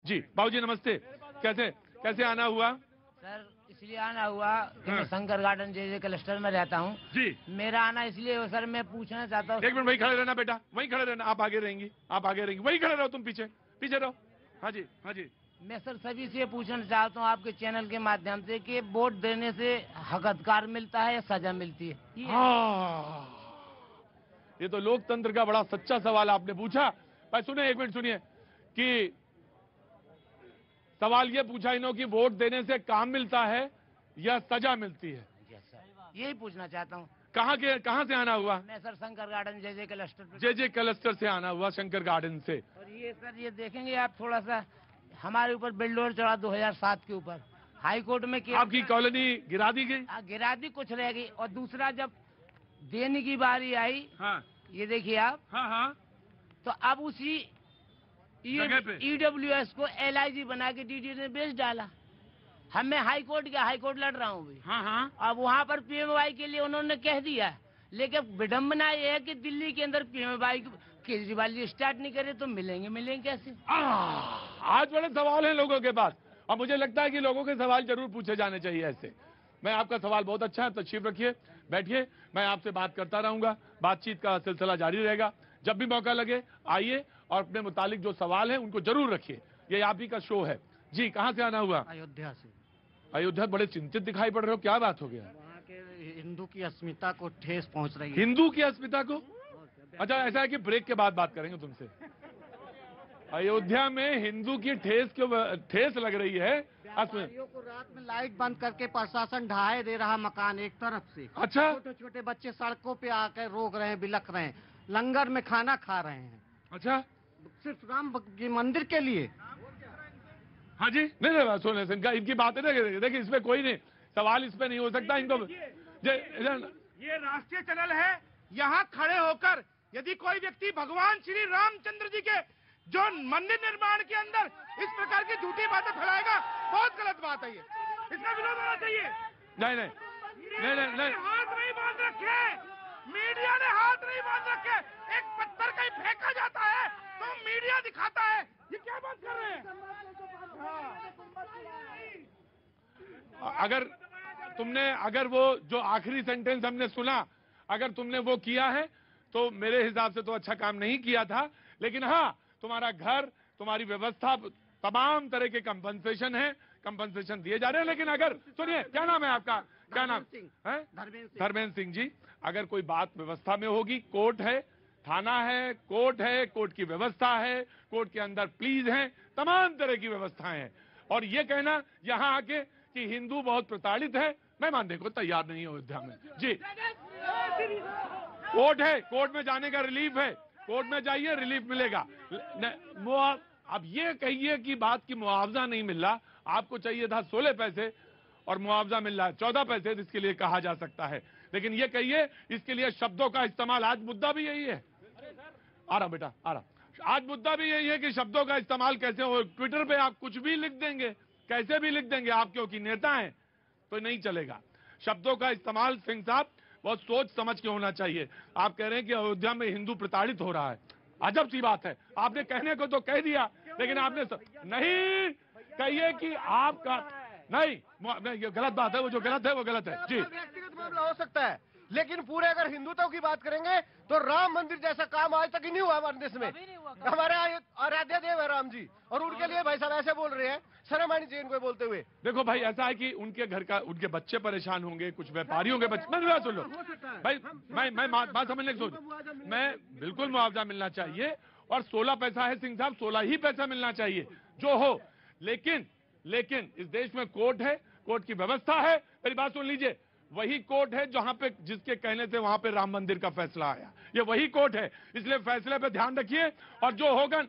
जी बाबूजी नमस्ते। कैसे कैसे आना हुआ? सर इसलिए आना हुआ कि मैं शंकर गार्डन जे क्लस्टर में रहता हूँ जी मेरा आना इसलिए हो सर, मैं पूछना चाहता हूँ। एक मिनट वहीं खड़े रहना बेटा, वहीं खड़े रहना। आप आगे रहेंगी, आप आगे रहेंगी, वहीं खड़े रहो, तुम पीछे पीछे रहो। हाँ जी हाँ जी। मैं सर सभी से पूछना चाहता हूँ आपके चैनल के माध्यम से कि वोट देने से हक अधिकार मिलता है या सजा मिलती है? हाँ, ये तो लोकतंत्र का बड़ा सच्चा सवाल आपने पूछा। भाई सुनिए, एक मिनट सुनिए कि सवाल ये पूछा इन्हों कि वोट देने से काम मिलता है या सजा मिलती है। यही पूछना चाहता हूँ। कहाँ से आना हुआ? मैं सर शंकर गार्डन जे क्लस्टर जे क्लस्टर से आना हुआ, शंकर गार्डन से। और ये सर ये देखेंगे आप थोड़ा सा हमारे ऊपर बिल्डोर चढ़ा 2007 के ऊपर हाई कोर्ट में आपकी कॉलोनी गिरा दी गई? गिरा दी, कुछ रह गई। और दूसरा जब देने की बारी आई, हाँ ये देखिए आप, हाँ हाँ, तो अब उसी EWS को LIG बना के DD ने बेच डाला। मैं हाई कोर्ट लड़ रहा हूँ अभी। हाँ हाँ। अब वहाँ पर PMY के लिए उन्होंने कह दिया, लेकिन विडम्बना ये है कि दिल्ली के अंदर PMY केजरीवाल जी स्टार्ट नहीं करे तो मिलेंगे कैसे? आज बड़े सवाल हैं लोगों के पास, और मुझे लगता है कि लोगों के सवाल जरूर पूछे जाने चाहिए ऐसे। मैं आपका सवाल बहुत अच्छा है, तशरीफ रखिए, बैठिए, मैं आपसे बात करता रहूंगा, बातचीत का सिलसिला जारी रहेगा। जब भी मौका लगे आइए और अपने मुतालिक जो सवाल है उनको जरूर रखिए। ये आप ही का शो है। जी कहाँ से आना हुआ? अयोध्या से। अयोध्या, बड़े चिंतित दिखाई पड़ रहे हो, क्या बात हो गया? वहाँ के हिंदू की अस्मिता को ठेस पहुँच रही है। हिंदू की अस्मिता को? अच्छा, ऐसा है कि ब्रेक के बाद बात करेंगे तुमसे। अयोध्या में हिंदू की ठेस लग रही है। व्यापारियों को रात में लाइट बंद करके प्रशासन ढहाए दे रहा मकान एक तरफ से। अच्छा, छोटे छोटे बच्चे सड़कों पे आकर रोक रहे हैं, बिलख रहे हैं, लंगर में खाना खा रहे हैं। अच्छा, सिर्फ राम की मंदिर के लिए। हाँ जी, नहीं सुने इनकी बातें देखिए, इसमें कोई नहीं सवाल, इसमें नहीं हो सकता इनको। ये राष्ट्रीय चैनल है, यहाँ खड़े होकर यदि कोई व्यक्ति भगवान श्री रामचंद्र जी के जो मंदिर निर्माण के अंदर इस प्रकार की झूठी बातें फैलाएगा, बहुत गलत बात है। ये इसका विरोध होना चाहिए। नहीं, हाथ नहीं बांध रखे, मीडिया ने हाथ नहीं बांध रखे। एक पत्थर कहीं फेंका जाता है तो मीडिया दिखाता है, ये क्या बात कर रहे हैं? अगर वो जो आखिरी सेंटेंस हमने सुना, अगर तुमने वो किया है तो मेरे हिसाब से तो अच्छा काम नहीं किया था। लेकिन हाँ, तुम्हारा घर, तुम्हारी व्यवस्था, तमाम तरह के कंपनसेशन है, कंपनसेशन दिए जा रहे हैं। लेकिन अगर सुनिए, क्या नाम है आपका? क्या नाम है? धर्मेंद्र सिंह जी। अगर कोई बात व्यवस्था में होगी, कोर्ट है, थाना है, कोर्ट की व्यवस्था है, कोर्ट के अंदर प्लीज हैं, तमाम तरह की व्यवस्थाएं हैं। और ये कहना यहाँ आके कि हिंदू बहुत प्रताड़ित है, मैं मानने को तैयार नहीं हूं अयोध्या में। जी कोर्ट है, कोर्ट में जाने का रिलीफ है, कोर्ट में जाइए, रिलीफ मिलेगा। अब ये कहिए कि बात की मुआवजा नहीं मिल रहा, आपको चाहिए था 16 पैसे और मुआवजा मिल रहा है 14 पैसे, इसके लिए कहा जा सकता है। लेकिन ये कहिए, इसके लिए शब्दों का इस्तेमाल, आज मुद्दा भी यही है। आ रहा बेटा, आ रहा। आज मुद्दा भी यही है कि शब्दों का इस्तेमाल कैसे हो। ट्विटर पे आप कुछ भी लिख देंगे, कैसे भी लिख देंगे, आप क्योंकि नेता हैं तो नहीं चलेगा। शब्दों का इस्तेमाल सिंह साहब बहुत सोच समझ के होना चाहिए। आप कह रहे हैं कि अयोध्या में हिंदू प्रताड़ित हो रहा है, अजब सी बात है। आपने कहने को तो कह दिया, लेकिन आपने नहीं कहिए कि आपका नहीं, ये गलत बात है, वो जो गलत है वो गलत है। जी व्यक्तिगत मामला हो सकता है, लेकिन पूरे अगर हिंदुत्व की बात करेंगे तो राम मंदिर जैसा काम आज तक ही नहीं हुआ हमारे देश में। हमारे आराध्य देव है राम जी, और उनके लिए भाई साहब ऐसे बोल रहे हैं, शर्म आनी चाहिए इनको बोलते हुए। देखो भाई, ऐसा है कि उनके घर का, उनके बच्चे परेशान होंगे, कुछ व्यापारियों के बच्चे। मैं सुन लो भाई, मैं बात समझने की सोच, मैं बिल्कुल मुआवजा मिलना चाहिए, और 16 पैसा है सिंह साहब, 16 ही पैसा मिलना चाहिए जो हो। लेकिन इस देश में कोर्ट है, कोर्ट की व्यवस्था है। मेरी बात सुन लीजिए, वही कोर्ट है जहां पे, जिसके कहने से वहां पे राम मंदिर का फैसला आया, ये वही कोर्ट है। इसलिए फैसले पे ध्यान रखिए, और जो होगा,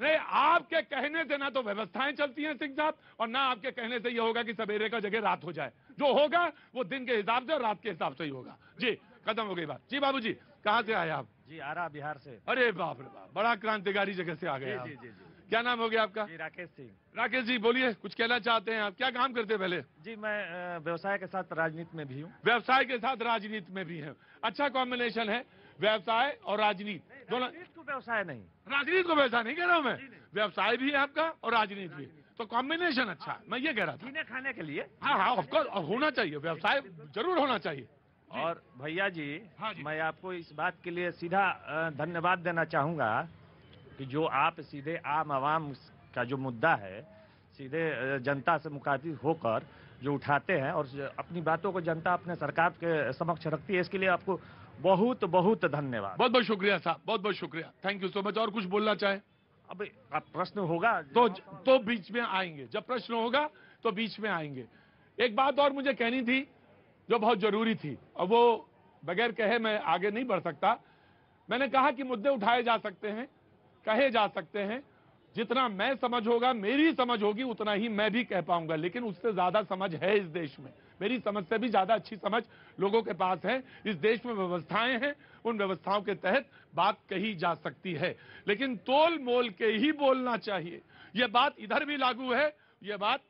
नहीं आपके कहने से ना तो व्यवस्थाएं चलती हैं सिंह साहब, और ना आपके कहने से ये होगा कि सवेरे का जगह रात हो जाए। जो होगा वो दिन के हिसाब से और रात के हिसाब से ही होगा। जी खत्म हो गई बात। जी बाबूजी, कहाँ से आए आप? जी आरा, बिहार से। अरे बाप रे बाप, बड़ा क्रांतिकारी जगह से आ गए आप। जी। क्या नाम हो गया आपका? जी राकेश सिंह। राकेश जी बोलिए, कुछ कहना चाहते हैं आप? क्या काम करते हैं पहले? जी मैं व्यवसाय के साथ राजनीति में भी हूँ। व्यवसाय के साथ राजनीति में भी है, अच्छा कॉम्बिनेशन है। व्यवसाय और राजनीति दोनों। इसको व्यवसाय नहीं, राजनीति को व्यवसाय नहीं कह रहा हूं मैं, व्यवसाय भी है आपका और राजनीति भी, तो कॉम्बिनेशन अच्छा है, मैं ये कह रहा था। जीने खाने के लिए। हाँ हाँ ऑफकोर्स होना चाहिए, व्यवसाय जरूर होना चाहिए। और भैया जी, हाँ जी। मैं आपको इस बात के लिए सीधा धन्यवाद देना चाहूंगा कि जो आप सीधे आम आवाम का जो मुद्दा है सीधे जनता से मुखातिब होकर जो उठाते हैं और अपनी बातों को जनता अपने सरकार के समक्ष रखती है, इसके लिए आपको बहुत बहुत धन्यवाद। बहुत बहुत शुक्रिया साहब, बहुत बहुत शुक्रिया, थैंक यू सो मच। और कुछ बोलना चाहे अब आप प्रश्न होगा तो बीच में आएंगे, जब प्रश्न होगा तो बीच में आएंगे। एक बात और मुझे कहनी थी जो बहुत जरूरी थी, और वो बगैर कहे मैं आगे नहीं बढ़ सकता। मैंने कहा कि मुद्दे उठाए जा सकते हैं, कहे जा सकते हैं, जितना मैं समझ होगा, मेरी समझ होगी, उतना ही मैं भी कह पाऊंगा, लेकिन उससे ज्यादा समझ है इस देश में, मेरी समझ से भी ज्यादा अच्छी समझ लोगों के पास है। इस देश में व्यवस्थाएं हैं, उन व्यवस्थाओं के तहत बात कही जा सकती है, लेकिन तोल मोल के ही बोलना चाहिए। यह बात इधर भी लागू है, यह बात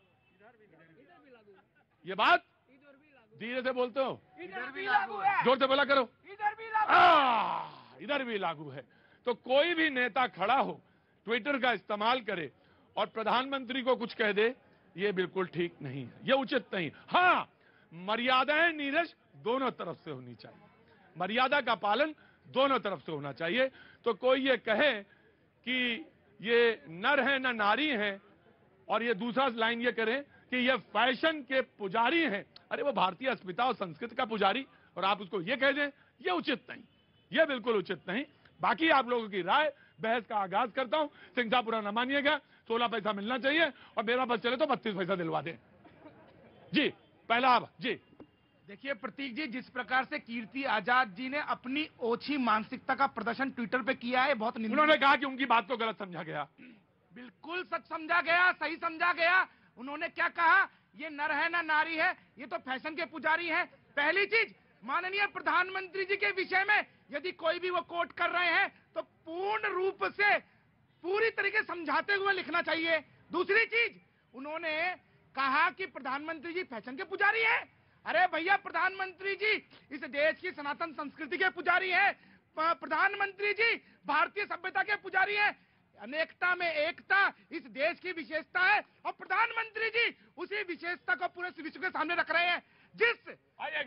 धीरे से बोलते हो, इधर भी लागू है, जोर से बोला करो, इधर भी लागू इधर भी लागू है। तो कोई भी नेता खड़ा हो, ट्विटर का इस्तेमाल करे और प्रधानमंत्री को कुछ कह दे, ये बिल्कुल ठीक नहीं है, ये उचित नहीं। हाँ, मर्यादाएं नीरज दोनों तरफ से होनी चाहिए, मर्यादा का पालन दोनों तरफ से होना चाहिए। तो कोई ये कहे कि ये नर है ना नारी है, और ये दूसरा लाइन ये करें कि ये फैशन के पुजारी हैं, अरे वो भारतीय अस्मिता और संस्कृति का पुजारी, और आप उसको ये कह दें, ये उचित नहीं, ये बिल्कुल उचित नहीं। बाकी आप लोगों की राय, बहस का आगाज करता हूं। सिंह साहब बुरा न मानिएगा, 16 पैसा मिलना चाहिए, और मेरा बस चले तो 32 पैसा दिलवा दें। जी पहला आप जी। देखिए प्रतीक जी, जिस प्रकार से कीर्ति आजाद जी ने अपनी ओछी मानसिकता का प्रदर्शन ट्विटर पे किया है, बहुत निंदनीय। उन्होंने कहा कि उनकी बात को गलत समझा गया। बिल्कुल सच समझा गया, सही समझा गया। उन्होंने क्या कहा, ये नर है ना नारी है, ये तो फैशन के पुजारी हैं। पहली चीज, माननीय प्रधानमंत्री जी के विषय में यदि कोई भी वो कोट कर रहे हैं तो पूर्ण रूप से पूरी तरीके समझाते हुए लिखना चाहिए। दूसरी चीज, उन्होंने कहा कि प्रधानमंत्री जी फैशन के पुजारी हैं। अरे भैया, प्रधानमंत्री जी इस देश की सनातन संस्कृति के पुजारी हैं, प्रधानमंत्री जी भारतीय सभ्यता के पुजारी हैं। अनेकता में एकता इस देश की विशेषता है, और प्रधानमंत्री जी उसी विशेषता को पूरे विश्व के सामने रख रहे हैं। जिस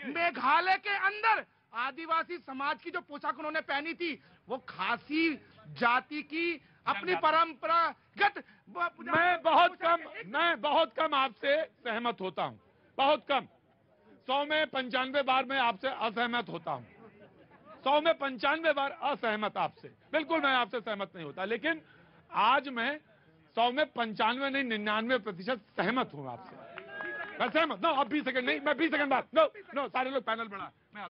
मेघालय के अंदर आदिवासी समाज की जो पोशाक उन्होंने पहनी थी, वो खासी जाति की अपनी परंपरागत। मैं बहुत कम आपसे सहमत होता हूं, बहुत कम। 100 में 95 बार मैं आपसे असहमत होता हूं, 100 में 95 बार असहमत आपसे, बिल्कुल मैं आपसे सहमत नहीं होता। लेकिन आज मैं 100 में 95 नहीं 99% सहमत हूं आपसे। मैं सहमत। नो अब 20 सेकंड नहीं, मैं 20 सेकंड बाद। नो सारे लोग पैनल बढ़ा, मैं